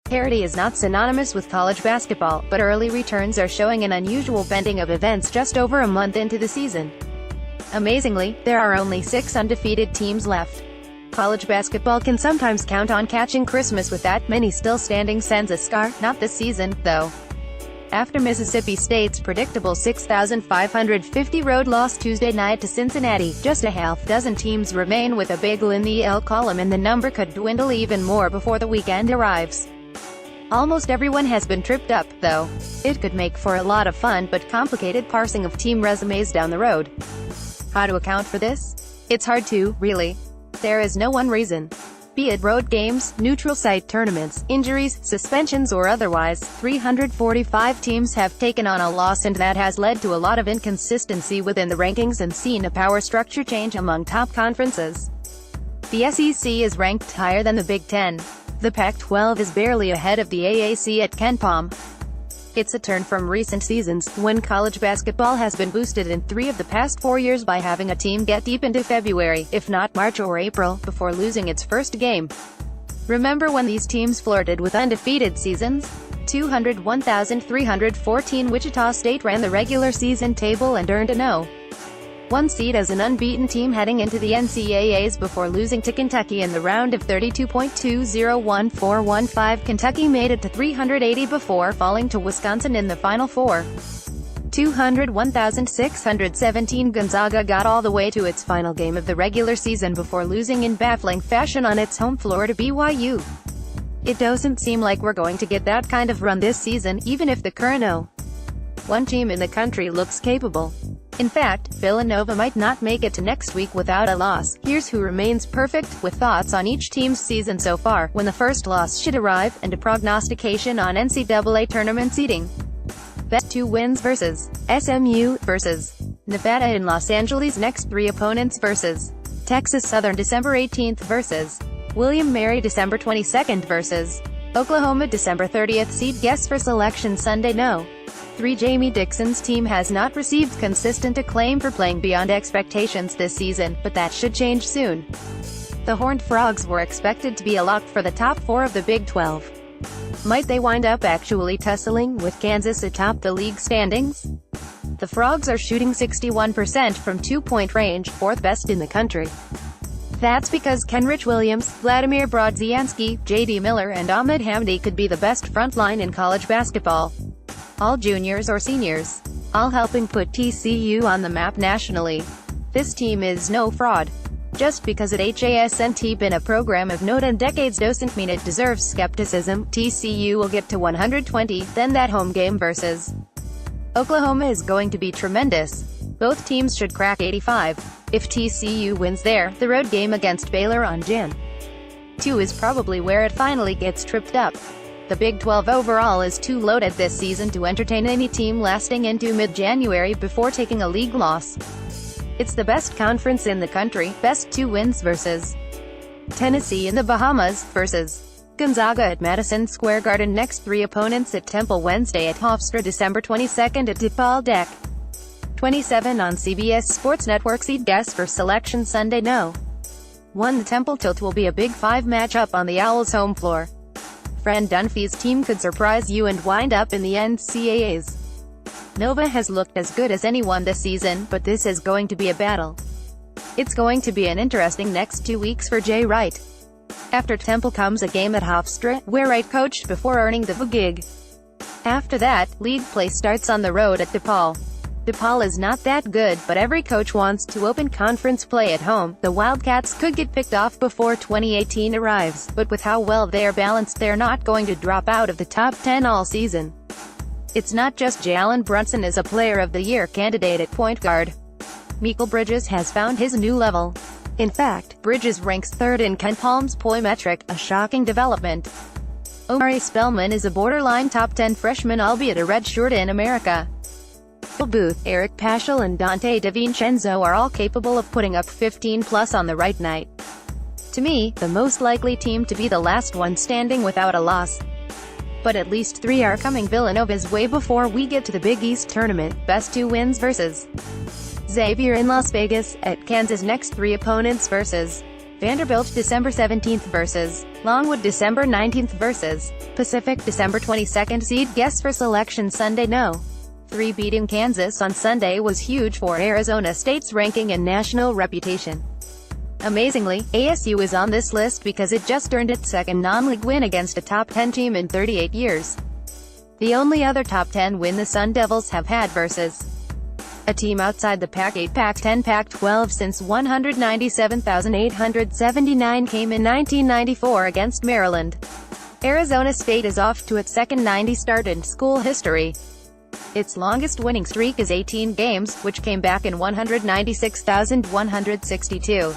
Parity is not synonymous with college basketball, but early returns are showing an unusual bending of events just over a month into the season. Amazingly, there are only 6 undefeated teams left. College basketball can sometimes count on catching Christmas with that many still standing sends a scar, not this season, though. After Mississippi State's predictable 6,550 road loss Tuesday night to Cincinnati, just a half dozen teams remain with a bagel in the L column, and the number could dwindle even more before the weekend arrives. Almost everyone has been tripped up, though. It could make for a lot of fun but complicated parsing of team resumes down the road. How to account for this? It's hard to, really. There is no one reason. Be it road games, neutral site tournaments, injuries, suspensions or otherwise, 345 teams have taken on a loss, and that has led to a lot of inconsistency within the rankings and seen a power structure change among top conferences. The SEC is ranked higher than the Big Ten. The Pac-12 is barely ahead of the AAC at KenPom. It's a turn from recent seasons, when college basketball has been boosted in 3 of the past 4 years by having a team get deep into February, if not March or April, before losing its first game. Remember when these teams flirted with undefeated seasons? 201,314 Wichita State ran the regular season table and earned a No.1 seed as an unbeaten team heading into the NCAAs before losing to Kentucky in the round of 32.201415. Kentucky made it to 380 before falling to Wisconsin in the Final Four. 201,617 Gonzaga got all the way to its final game of the regular season before losing in baffling fashion on its home floor to BYU. It doesn't seem like we're going to get that kind of run this season, even if the current No.1 team in the country looks capable. In fact, Villanova might not make it to next week without a loss. Here's who remains perfect, with thoughts on each team's season so far, when the first loss should arrive, and a prognostication on NCAA tournament seeding. Best 2 wins versus SMU versus Nevada in Los Angeles. Next 3 opponents versus Texas Southern December 18th versus William Mary December 22nd versus Oklahoma December 30th. Seed guess for selection Sunday. No.3 Jamie Dixon's team has not received consistent acclaim for playing beyond expectations this season, but that should change soon. The Horned Frogs were expected to be a lock for the top 4 of the Big 12. Might they wind up actually tussling with Kansas atop the league standings? The Frogs are shooting 61% from 2-point range, 4th best in the country. That's because Kenrich Williams, Vladimir Brodzianski, J.D. Miller and Ahmed Hamdi could be the best front line in college basketball. All juniors or seniors. All helping put TCU on the map nationally. This team is no fraud. Just because it hasn't been a program of note in decades doesn't mean it deserves skepticism. TCU will get to 120, then that home game versus Oklahoma is going to be tremendous. Both teams should crack 85. If TCU wins there, the road game against Baylor on Jan. 2 is probably where it finally gets tripped up. The Big 12 overall is too loaded this season to entertain any team lasting into mid-January before taking a league loss. It's the best conference in the country. Best 2 wins versus Tennessee in the Bahamas versus Gonzaga at Madison Square Garden. Next 3 opponents at Temple Wednesday at Hofstra December 22nd at DePaul Deck. 27 on CBS Sports Network. Seed guess for selection Sunday. No.1 The Temple Tilt will be a Big 5 matchup on the Owls' home floor. Fran Dunphy's team could surprise you and wind up in the NCAAs. Nova has looked as good as anyone this season, but this is going to be a battle. It's going to be an interesting next 2 weeks for Jay Wright. After Temple comes a game at Hofstra, where Wright coached before earning the gig. After that, league play starts on the road at DePaul. DePaul is not that good, but every coach wants to open conference play at home. The Wildcats could get picked off before 2018 arrives, but with how well they're balanced, they're not going to drop out of the top 10 all season. It's not just Jalen Brunson is a Player of the Year candidate at point guard. Mikal Bridges has found his new level. In fact, Bridges ranks 3rd in KenPom's POI metric, a shocking development. Omari Spellman is a borderline top 10 freshman, albeit a redshirt in America. Booth, Eric Paschal and Dante DiVincenzo are all capable of putting up 15+ on the right night. To me, the most likely team to be the last one standing without a loss. But at least 3 are coming Villanova's way before we get to the Big East tournament. Best 2 wins versus Xavier in Las Vegas, at Kansas. Next 3 opponents versus Vanderbilt December 17th versus Longwood December 19th versus Pacific December 22nd. Seed guess for selection Sunday. No. 3 beating Kansas on Sunday was huge for Arizona State's ranking and national reputation. Amazingly, ASU is on this list because it just earned its second non-league win against a top 10 team in 38 years. The only other top 10 win the Sun Devils have had versus a team outside the Pac-8, Pac-10, Pac-12 since 197,879 came in 1994 against Maryland. Arizona State is off to its second 90 start in school history. Its longest winning streak is 18 games, which came back in 196,162.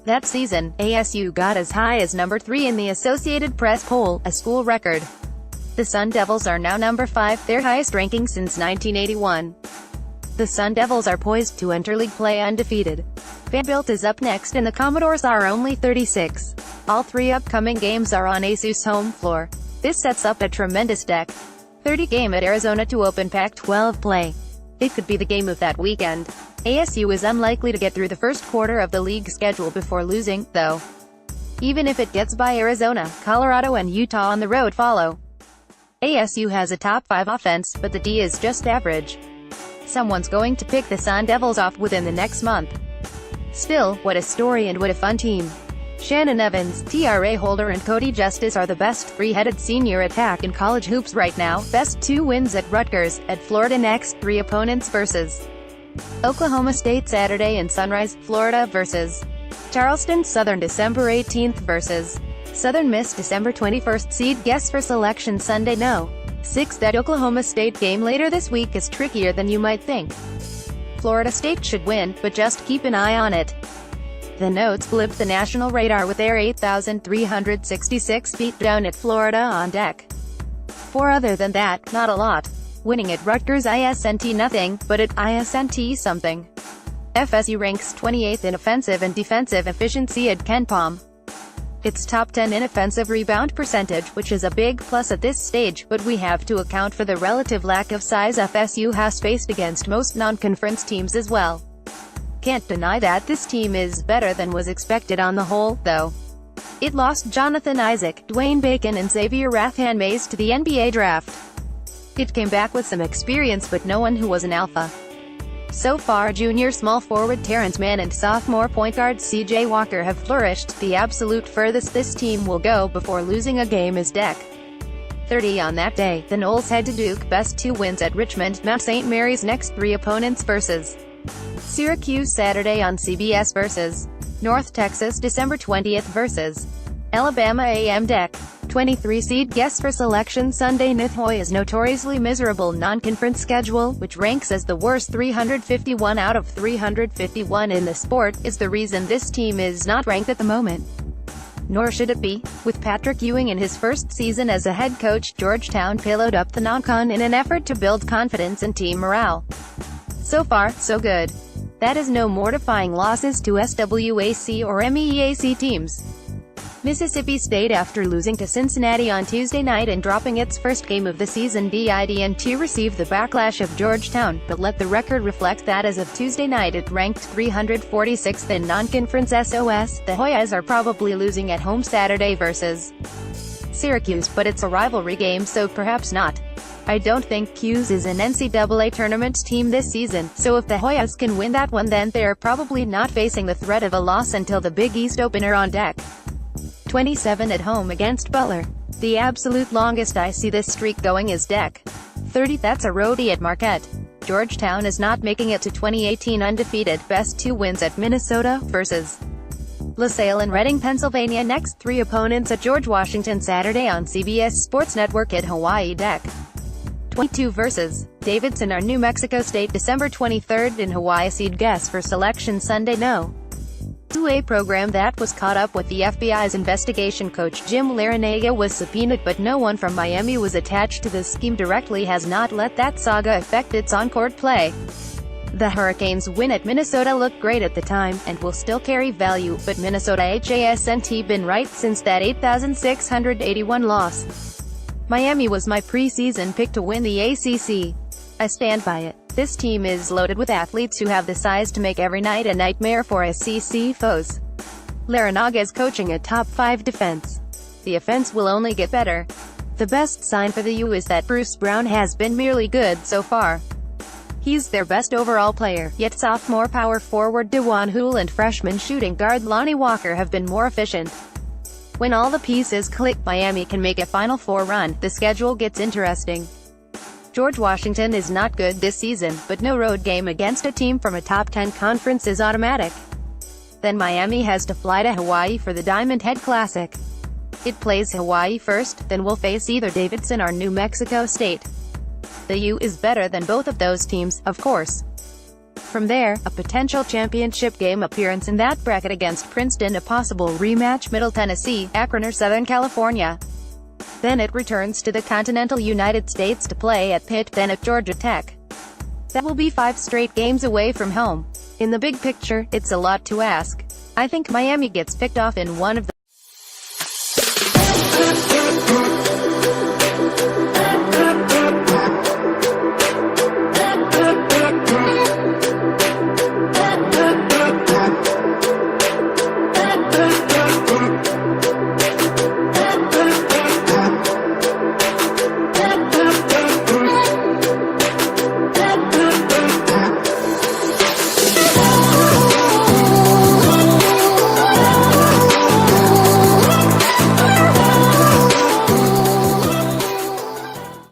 That season, ASU got as high as number 3 in the Associated Press poll, a school record. The Sun Devils are now number 5, their highest ranking since 1981. The Sun Devils are poised to enter league play undefeated. Vanderbilt is up next and the Commodores are only 36. All 3 upcoming games are on ASU's home floor. This sets up a tremendous deck. 30 game at Arizona to open Pac-12 play. It could be the game of that weekend. ASU is unlikely to get through the first quarter of the league schedule before losing, though. Even if it gets by, Arizona, Colorado and Utah on the road follow. ASU has a top 5 offense, but the D is just average. Someone's going to pick the Sun Devils off within the next month. Still, what a story and what a fun team. Shannon Evans, TRA holder and Cody Justice are the best 3-headed senior attack in college hoops right now. Best 2 wins at Rutgers, at Florida. Next 3 opponents versus Oklahoma State Saturday and Sunrise, Florida versus Charleston Southern December 18th versus Southern Miss December 21st. Seed guess for selection Sunday. No. 6. That Oklahoma State game later this week is trickier than you might think. Florida State should win, but just keep an eye on it. The Notes blipped the national radar with their 8,366 beatdown at Florida on deck. For other than that, not a lot. Winning at Rutgers isn't nothing, but at isn't something. FSU ranks 28th in offensive and defensive efficiency at KenPom. It's top 10 in offensive rebound percentage, which is a big plus at this stage, but we have to account for the relative lack of size FSU has faced against most non-conference teams as well. Can't deny that this team is better than was expected on the whole, though. It lost Jonathan Isaac, Dwayne Bacon and Xavier Rathan-Mays to the NBA draft. It came back with some experience but no one who was an alpha. So far junior small forward Terrence Mann and sophomore point guard CJ Walker have flourished. The absolute furthest this team will go before losing a game is deck. 30 on that day, the Noles head to Duke. Best 2 wins at Richmond, Mount St. Mary's. Next 3 opponents versus Syracuse Saturday on CBS versus North Texas December 20th versus Alabama A&M deck. 23 seed guess for selection Sunday. Nithoy is notoriously miserable non-conference schedule, which ranks as the worst 351 out of 351 in the sport, is the reason this team is not ranked at the moment. Nor should it be. With Patrick Ewing in his first season as a head coach, Georgetown pillowed up the non-con in an effort to build confidence and team morale. So far, so good. That is no mortifying losses to SWAC or MEAC teams. Mississippi State, after losing to Cincinnati on Tuesday night and dropping its first game of the season, didn't receive the backlash of Georgetown, but let the record reflect that as of Tuesday night it ranked 346th in non-conference SOS. The Hoyas are probably losing at home Saturday versus Syracuse, but it's a rivalry game so perhaps not. I don't think Cuse is an NCAA tournament team this season, so if the Hoyas can win that one then they're probably not facing the threat of a loss until the Big East opener on deck. 27 at home against Butler. The absolute longest I see this streak going is deck. 30. That's a roadie at Marquette. Georgetown is not making it to 2018 undefeated. Best 2 wins at Minnesota versus LaSalle and Reading, Pennsylvania. Next 3 opponents at George Washington Saturday on CBS Sports Network at Hawaii deck. 22 versus Davidson or New Mexico State December 23rd in Hawaii. Seed guess for selection Sunday. No. 2A program that was caught up with the FBI's investigation. Coach Jim Larinaga was subpoenaed, but no one from Miami was attached to the scheme directly, has not let that saga affect its on-court play. The Hurricanes' win at Minnesota looked great at the time, and will still carry value, but Minnesota hasn't been right since that 8,681 loss. Miami was my preseason pick to win the ACC. I stand by it. This team is loaded with athletes who have the size to make every night a nightmare for SEC foes. Larranaga is coaching a top-5 defense. The offense will only get better. The best sign for the U is that Bruce Brown has been merely good so far. He's their best overall player, yet sophomore power forward DeJuan Hoole and freshman shooting guard Lonnie Walker have been more efficient. When all the pieces click, Miami can make a Final Four run. The schedule gets interesting. George Washington is not good this season, but no road game against a team from a top 10 conference is automatic. Then Miami has to fly to Hawaii for the Diamond Head Classic. It plays Hawaii first, then will face either Davidson or New Mexico State. The U is better than both of those teams, of course. From there, a potential championship game appearance in that bracket against Princeton, a possible rematch Middle Tennessee, Akron or Southern California. Then it returns to the continental United States to play at Pitt, then at Georgia Tech. That will be 5 straight games away from home. In the big picture, it's a lot to ask. I think Miami gets picked off in one of the